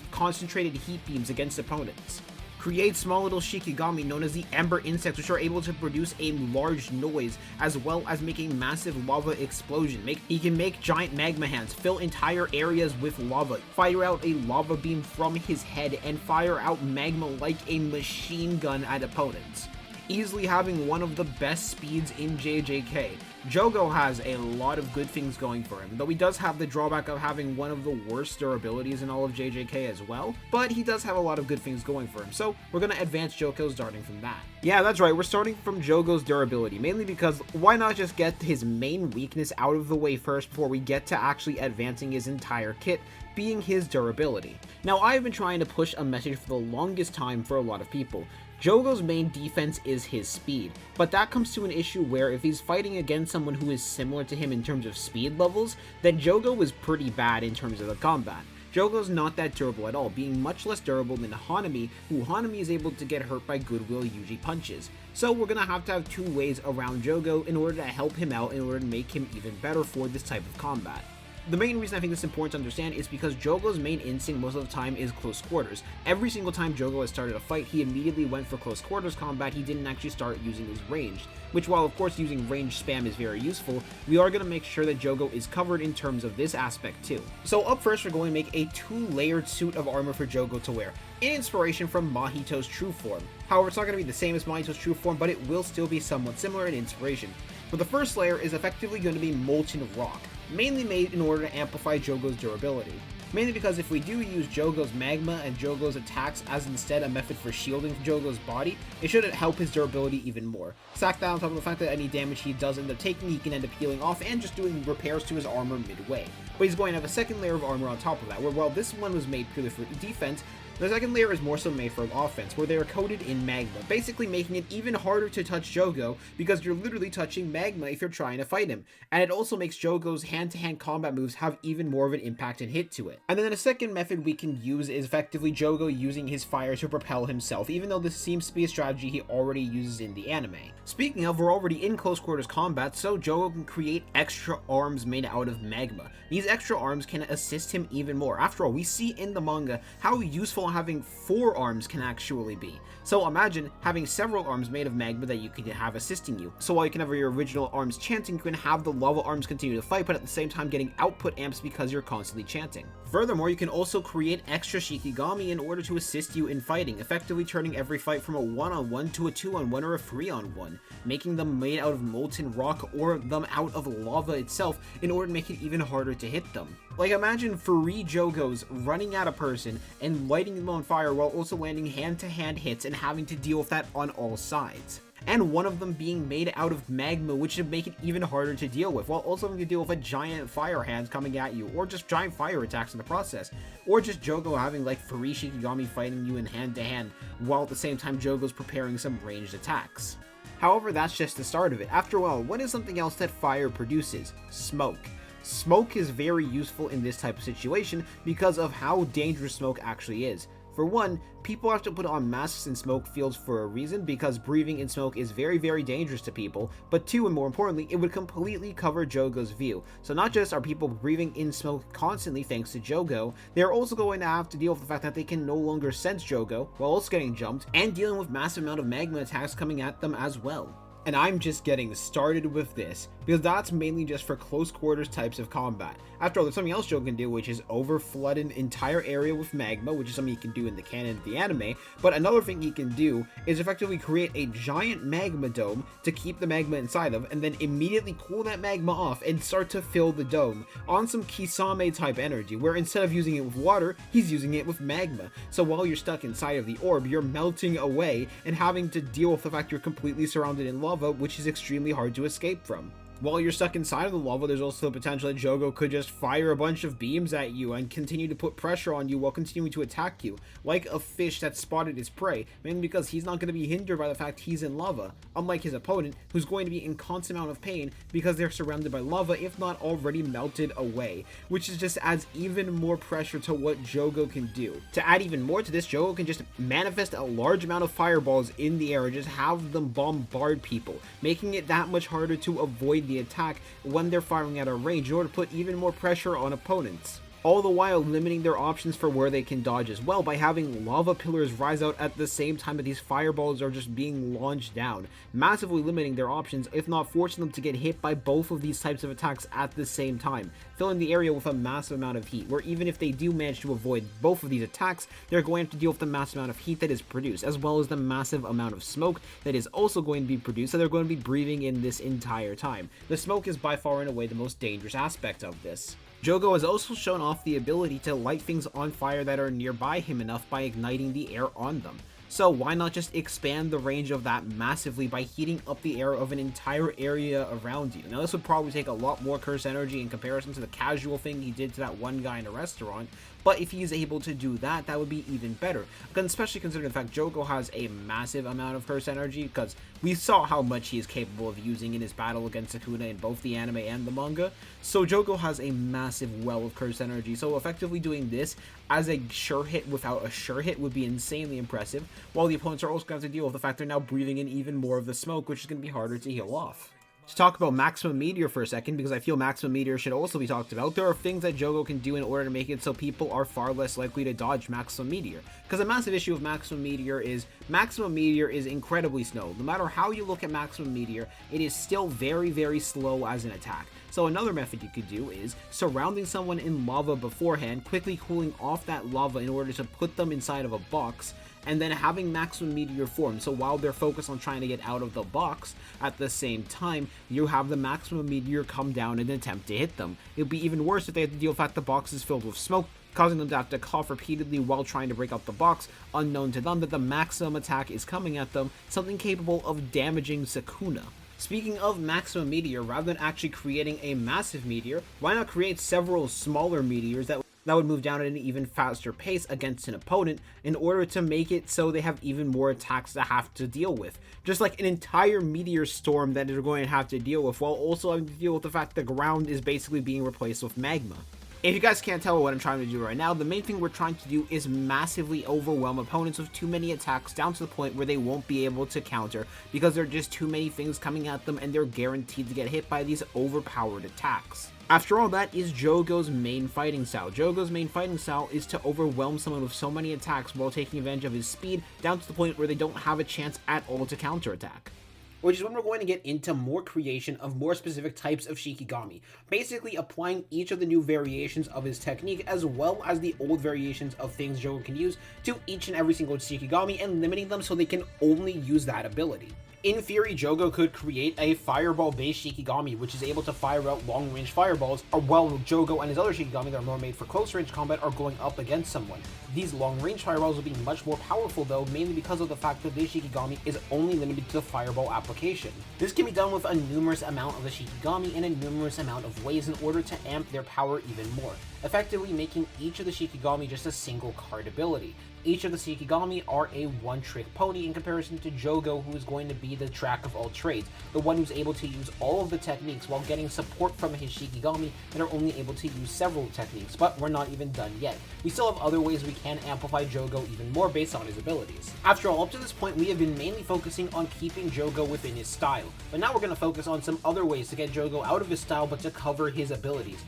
[SPEAKER 1] concentrated heat beams against opponents. create small little shikigami known as the ember insects, which are able to produce a large noise, as well as make a massive lava explosion. He can make giant magma hands, fill entire areas with lava, fire out a lava beam from his head, and fire out magma like a machine gun at opponents, easily having one of the best speeds in JJK. Jogo has a lot of good things going for him, though he does have the drawback of having one of the worst durabilities in all of JJK as well, but he does have a lot of good things going for him, so we're going to advance Jogo starting from that. Yeah, that's right, we're starting from Jogo's durability, mainly because why not just get his main weakness out of the way first before we get to actually advancing his entire kit, being his durability. Now, I've been trying to push a message for the longest time for a lot of people. Jogo's main defense is his speed, but that comes to an issue where if he's fighting against someone who is similar to him in terms of speed levels, then Jogo is pretty bad in terms of the combat. Jogo's not that durable at all, being much less durable than Hanami, who Hanami is able to get hurt by goodwill Yuji punches. So we're gonna have to have two ways around Jogo in order to help him out, in order to make him even better for this type of combat. The main reason I think this is important to understand is because Jogo's main instinct most of the time is close quarters. Every single time Jogo has started a fight, he immediately went for close quarters combat. He didn't actually start using his ranged, which while of course using ranged spam is very useful, we are going to make sure that Jogo is covered in terms of this aspect too. So up first, we're going to make a 2-layered suit of armor for Jogo to wear, in inspiration from Mahito's true form. However, it's not going to be the same as Mahito's true form, but it will still be somewhat similar in inspiration. But the first layer is effectively going to be molten rock, mainly made in order to amplify Jogo's durability. Mainly because if we do use Jogo's magma and Jogo's attacks as instead a method for shielding Jogo's body, it should help his durability even more. Stack that on top of the fact that any damage he does end up taking, he can end up healing off and just doing repairs to his armor midway. But he's going to have a second layer of armor on top of that, where while this one was made purely for defense, the second layer is more so made for offense, where they are coated in magma, basically making it even harder to touch Jogo because you're literally touching magma if you're trying to fight him. And it also makes Jogo's hand-to-hand combat moves have even more of an impact and hit to it. And then a second method we can use is effectively Jogo using his fire to propel himself, even though this seems to be a strategy he already uses in the anime. Speaking of, we're already in close quarters combat, so Jogo can create extra arms made out of magma. These extra arms can assist him even more. After all, we see in the manga how useful having 4 arms can actually be. So imagine having several arms made of magma that you can have assisting you. So while you can have your original arms chanting, you can have the lava arms continue to fight, but at the same time getting output amps because you're constantly chanting. Furthermore, you can also create extra shikigami in order to assist you in fighting, effectively turning every fight from a 1-on-1 to a 2-on-1 or a 3-on-1, making them made out of molten rock or them out of lava itself in order to make it even harder to hit them. Like, imagine 3 Jogos running at a person and lighting them on fire while also landing hand-to-hand hits and having to deal with that on all sides. And one of them being made out of magma, which would make it even harder to deal with, while also having to deal with a giant fire hands coming at you, or just giant fire attacks in the process, or just Jogo having like 3 Shikigami fighting you in hand-to-hand, while at the same time Jogo's preparing some ranged attacks. However, that's just the start of it. After all, what is something else that fire produces? Smoke. Smoke is very useful in this type of situation because of how dangerous smoke actually is. For one, people have to put on masks in smoke fields for a reason, because breathing in smoke is very, very dangerous to people, but 2, and more importantly, it would completely cover Jogo's view. So not just are people breathing in smoke constantly thanks to Jogo, they're also going to have to deal with the fact that they can no longer sense Jogo, while also getting jumped, and dealing with massive amount of magma attacks coming at them as well. And I'm just getting started with this, because that's mainly just for close quarters types of combat. After all, there's something else Jogo can do, which is overflood an entire area with magma, which is something he can do in the canon of the anime, but another thing he can do is effectively create a giant magma dome to keep the magma inside of, and then immediately cool that magma off and start to fill the dome on some Kisame type energy, where instead of using it with water, he's using it with magma. So while you're stuck inside of the orb, you're melting away and having to deal with the fact you're completely surrounded in lava, which is extremely hard to escape from. While you're stuck inside of the lava, there's also the potential that Jogo could just fire a bunch of beams at you and continue to put pressure on you while continuing to attack you, like a fish that spotted his prey, mainly because he's not going to be hindered by the fact he's in lava, unlike his opponent, who's going to be in constant amount of pain because they're surrounded by lava, if not already melted away, which just adds even more pressure to what Jogo can do. To add even more to this, Jogo can just manifest a large amount of fireballs in the air and just have them bombard people, making it that much harder to avoid the attack when they're firing at a range in order to put even more pressure on opponents. all the while limiting their options for where they can dodge as well by having lava pillars rise out at the same time that these fireballs are just being launched down, massively limiting their options, if not forcing them to get hit by both of these types of attacks at the same time, filling the area with a massive amount of heat, where even if they do manage to avoid both of these attacks, they're going to have to deal with the massive amount of heat that is produced, as well as the massive amount of smoke that is also going to be produced that they're going to be breathing in this entire time. The smoke is by far and away the most dangerous aspect of this. Jogo has also shown off the ability to light things on fire that are nearby him enough by igniting the air on them. So why not just expand the range of that massively by heating up the air of an entire area around you? Now this would probably take a lot more curse energy in comparison to the casual thing he did to that one guy in a restaurant, but if he's able to do that, that would be even better. Especially considering the fact Jogo has a massive amount of curse energy, because we saw how much he is capable of using in his battle against Sukuna in both the anime and the manga. So Jogo has a massive well of curse energy, so effectively doing this as a sure hit without a sure hit would be insanely impressive, while the opponents are also going to have to deal with the fact they're now breathing in even more of the smoke, which is going to be harder to heal off. To talk about Maximum Meteor for a second, because I feel Maximum Meteor should also be talked about, there are things that Jogo can do in order to make it so people are far less likely to dodge Maximum Meteor. Because a massive issue with Maximum Meteor is incredibly slow. No matter how you look at Maximum Meteor, it is still very, very slow as an attack. So another method you could do is surrounding someone in lava beforehand, quickly cooling off that lava in order to put them inside of a box, and then having Maximum Meteor form, so while they're focused on trying to get out of the box, at the same time, you have the Maximum Meteor come down and attempt to hit them. It would be even worse if they had to deal with the fact the box is filled with smoke, causing them to have to cough repeatedly while trying to break out the box, unknown to them that the maximum attack is coming at them, something capable of damaging Sukuna. Speaking of Maximum Meteor, rather than actually creating a massive meteor, why not create several smaller meteors that would move down at an even faster pace against an opponent in order to make it so they have even more attacks to have to deal with. Just like an entire meteor storm that they're going to have to deal with, while also having to deal with the fact the ground is basically being replaced with magma. If you guys can't tell what I'm trying to do right now, the main thing we're trying to do is massively overwhelm opponents with too many attacks down to the point where they won't be able to counter because there are just too many things coming at them and they're guaranteed to get hit by these overpowered attacks. After all, that is Jogo's main fighting style. Jogo's main fighting style is to overwhelm someone with so many attacks while taking advantage of his speed down to the point where they don't have a chance at all to counterattack. Which is when we're going to get into more creation of more specific types of Shikigami, basically applying each of the new variations of his technique as well as the old variations of things Jogo can use to each and every single Shikigami and limiting them so they can only use that ability. In theory, Jogo could create a fireball-based Shikigami, which is able to fire out long-range fireballs, while Jogo and his other Shikigami that are more made for close-range combat are going up against someone. These long-range fireballs will be much more powerful though, mainly because of the fact that this Shikigami is only limited to the fireball application. This can be done with a numerous amount of the Shikigami in a numerous amount of ways in order to amp their power even more, effectively making each of the Shikigami just a single card ability. Each of the Shikigami are a one-trick pony in comparison to Jogo, who is going to be the jack of all trades, the one who's able to use all of the techniques while getting support from his Shikigami that are only able to use several techniques, but we're not even done yet. We still have other ways we can amplify Jogo even more based on his abilities. After all, up to this point we have been mainly focusing on keeping Jogo within his style, but now we're going to focus on some other ways to get Jogo out of his style but to cover his abilities.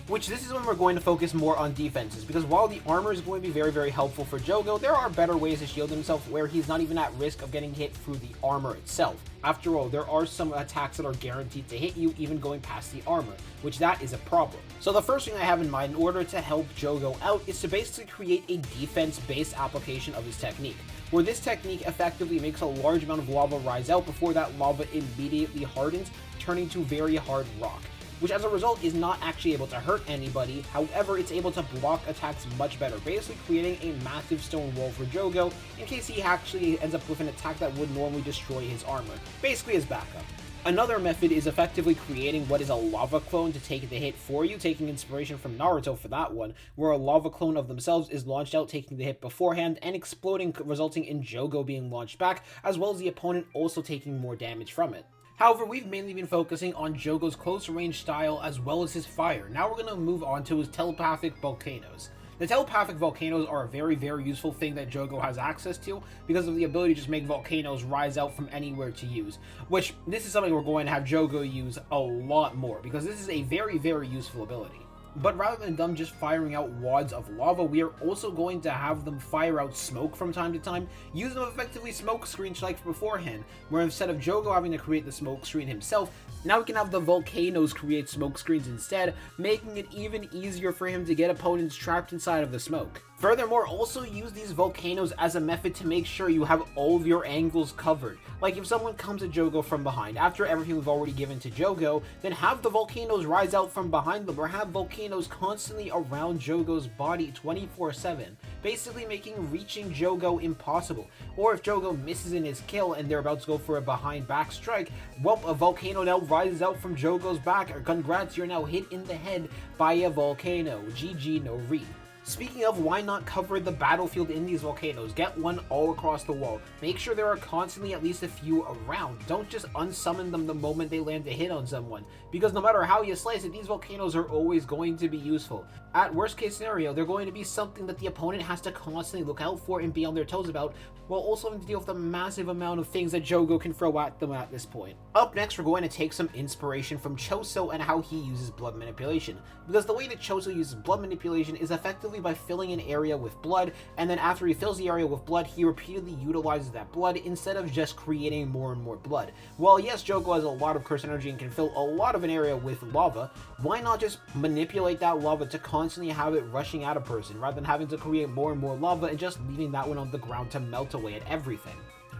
[SPEAKER 1] Which this is when we're going to focus more on defenses, because while the armor is going to be very, very helpful for Jogo, there are better ways to shield himself where he's not even at risk of getting hit through the armor itself. After all, there are some attacks that are guaranteed to hit you even going past the armor, which that is a problem. So the first thing I have in mind in order to help Jogo out is to basically create a defense-based application of his technique, where this technique effectively makes a large amount of lava rise out before that lava immediately hardens, turning to very hard rock, which as a result is not actually able to hurt anybody. However, it's able to block attacks much better, basically creating a massive stone wall for Jogo in case he actually ends up with an attack that would normally destroy his armor, basically as backup. Another method is effectively creating what is a lava clone to take the hit for you, taking inspiration from Naruto for that one, where a lava clone of themselves is launched out, taking the hit beforehand and exploding, resulting in Jogo being launched back, as well as the opponent also taking more damage from it. However, we've mainly been focusing on Jogo's close-range style as well as his fire. Now we're going to move on to his telepathic volcanoes. The telepathic volcanoes are a very, very useful thing that Jogo has access to because of the ability to just make volcanoes rise out from anywhere to use, which this is something we're going to have Jogo use a lot more because this is a very, very useful ability. But rather than them just firing out wads of lava, we are also going to have them fire out smoke from time to time, use them effectively smoke screens like beforehand, where instead of Jogo having to create the smoke screen himself, now we can have the volcanoes create smoke screens instead, making it even easier for him to get opponents trapped inside of the smoke. Furthermore, also use these volcanoes as a method to make sure you have all of your angles covered. Like if someone comes at Jogo from behind, after everything we've already given to Jogo, then have the volcanoes rise out from behind them, or have volcanoes constantly around Jogo's body 24/7, basically making reaching Jogo impossible. Or if Jogo misses in his kill and they're about to go for a behind back strike, well, a volcano now rises out from Jogo's back, or congrats, you're now hit in the head by a volcano. GG no re. Speaking of, why not cover the battlefield in these volcanoes? Get one all across the wall. Make sure there are constantly at least a few around. Don't just unsummon them the moment they land a hit on someone, because no matter how you slice it, these volcanoes are always going to be useful. At worst case scenario, they're going to be something that the opponent has to constantly look out for and be on their toes about, while also having to deal with the massive amount of things that Jogo can throw at them at this point. Up next, we're going to take some inspiration from Choso and how he uses blood manipulation, because the way that Choso uses blood manipulation is effectively by filling an area with blood, and then after he fills the area with blood, he repeatedly utilizes that blood instead of just creating more and more blood. While yes, Jogo has a lot of curse energy and can fill a lot of an area with lava, why not just manipulate that lava to constantly have it rushing at a person, rather than having to create more and more lava and just leaving that one on the ground to melt away at everything.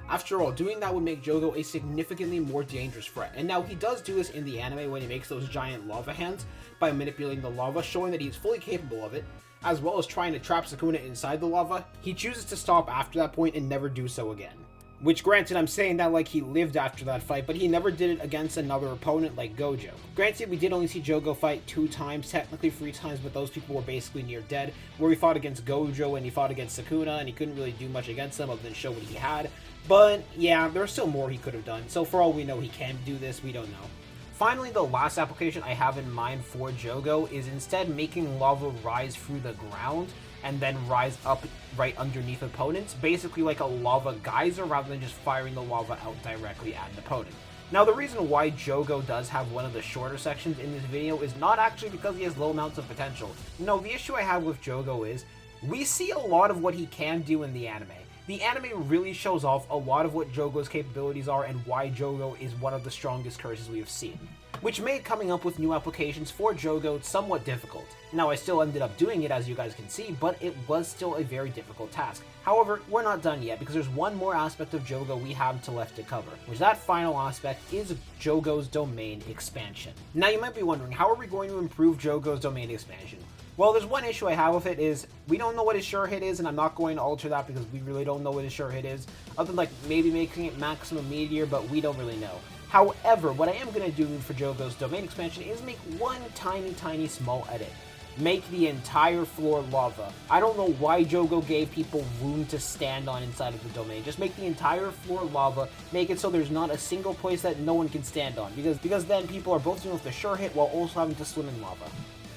[SPEAKER 1] After all, doing that would make Jogo a significantly more dangerous threat, and now he does do this in the anime when he makes those giant lava hands by manipulating the lava, showing that he's fully capable of it, as well as trying to trap Sukuna inside the lava. He chooses to stop after that point and never do so again. Which, granted, I'm saying that like he lived after that fight, but he never did it against another opponent like Gojo. Granted, we did only see Jogo fight 2 times, technically 3 times, but those people were basically near dead, where he fought against Gojo and he fought against Sukuna, and he couldn't really do much against them other than show what he had. But yeah, there's still more he could have done, so for all we know he can do this, we don't know. Finally, the last application I have in mind for Jogo is instead making lava rise through the ground and then rise up right underneath opponents, basically like a lava geyser rather than just firing the lava out directly at an opponent. Now, the reason why Jogo does have one of the shorter sections in this video is not actually because he has low amounts of potential. No, the issue I have with Jogo is we see a lot of what he can do in the anime. The anime really shows off a lot of what Jogo's capabilities are and why Jogo is one of the strongest curses we have seen, which made coming up with new applications for Jogo somewhat difficult. Now, I still ended up doing it, as you guys can see, but it was still a very difficult task. However, we're not done yet, because there's one more aspect of Jogo we have left to cover, which that final aspect is Jogo's domain expansion. Now, you might be wondering, how are we going to improve Jogo's domain expansion? Well, there's one issue I have with it is we don't know what his sure hit is, and I'm not going to alter that because we really don't know what his sure hit is, other than like maybe making it maximum meteor, but we don't really know. However, what I am going to do for Jogo's domain expansion is make one tiny small edit. Make the entire floor lava. I don't know why Jogo gave people room to stand on inside of the domain. Just make the entire floor lava, make it so there's not a single place that no one can stand on, because then people are both dealing with the sure hit while also having to swim in lava.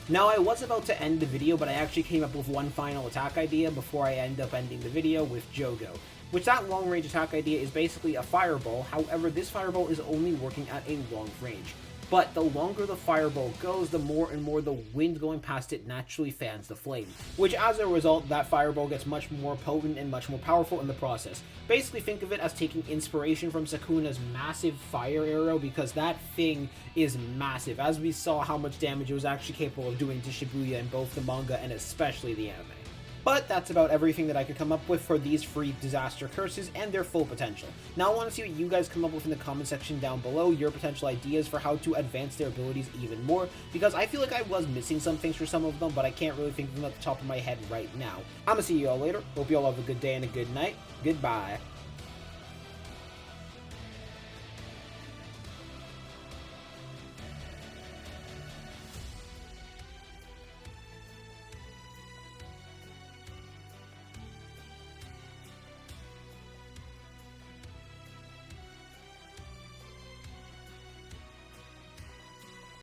[SPEAKER 1] Now, I was about to end the video, but I actually came up with one final attack idea before I end up ending the video with Jogo, which that long-range attack idea is basically a fireball. However, this fireball is only working at a long range. But the longer the fireball goes, the more and more the wind going past it naturally fans the flame, which as a result, that fireball gets much more potent and much more powerful in the process. Basically, think of it as taking inspiration from Sukuna's massive fire arrow, because that thing is massive, as we saw how much damage it was actually capable of doing to Shibuya in both the manga and especially the anime. But that's about everything that I could come up with for these free disaster curses and their full potential. Now I want to see what you guys come up with in the comment section down below, your potential ideas for how to advance their abilities even more, because I feel like I was missing some things for some of them, but I can't really think of them at the top of my head right now. I'm gonna see you all later. Hope you all have a good day and a good night. Goodbye.